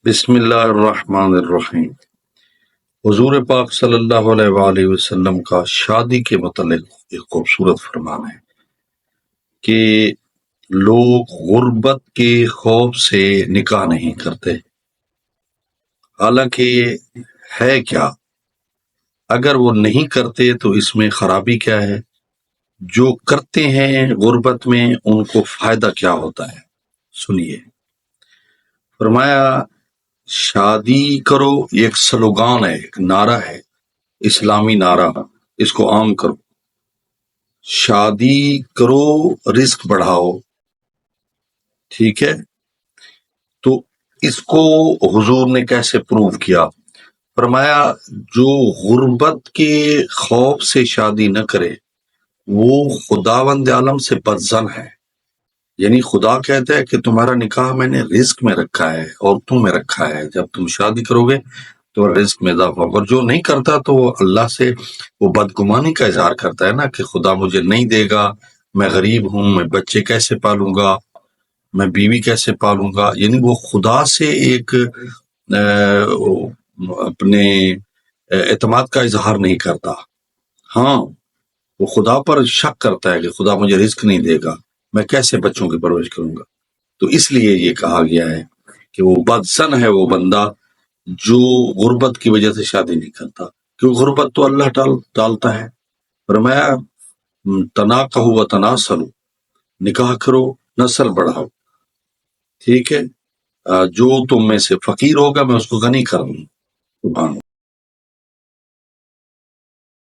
بسم اللہ الرحمن الرحیم۔ حضور پاک صلی اللہ علیہ وآلہ وسلم کا شادی کے متعلق ایک خوبصورت فرمان ہے کہ لوگ غربت کے خوف سے نکاح نہیں کرتے، حالانکہ ہے کیا؟ اگر وہ نہیں کرتے تو اس میں خرابی کیا ہے؟ جو کرتے ہیں غربت میں ان کو فائدہ کیا ہوتا ہے؟ سنیے، فرمایا شادی کرو ایک سلوگان ہے، ایک نعرہ ہے، اسلامی نعرہ، اس کو عام کرو۔ شادی کرو، رزق بڑھاؤ، ٹھیک ہے؟ تو اس کو حضور نے کیسے پروو کیا؟ فرمایا جو غربت کے خوف سے شادی نہ کرے وہ خداوند عالم سے بدظن ہے۔ یعنی خدا کہتا ہے کہ تمہارا نکاح میں نے رزق میں رکھا ہے، عورتوں میں رکھا ہے، جب تم شادی کرو گے تو رزق میں اضافہ ہوگا۔ اور جو نہیں کرتا تو وہ اللہ سے وہ بدگمانی کا اظہار کرتا ہے نا کہ خدا مجھے نہیں دے گا، میں غریب ہوں، میں بچے کیسے پالوں گا، میں بیوی کیسے پالوں گا۔ یعنی وہ خدا سے ایک اپنے اعتماد کا اظہار نہیں کرتا، ہاں وہ خدا پر شک کرتا ہے کہ خدا مجھے رزق نہیں دے گا، میں کیسے بچوں کی پرورش کروں گا۔ تو اس لیے یہ کہا گیا ہے کہ وہ بدظن ہے وہ بندہ جو غربت کی وجہ سے شادی نہیں کرتا، کیونکہ غربت تو اللہ ڈالتا ہے۔ فرمایا تناکحوا وتناسلوا، نکاح کرو، نسل بڑھاؤ، ٹھیک ہے؟ جو تم میں سے فقیر ہوگا میں اس کو غنی کروں، سبحان اللہ۔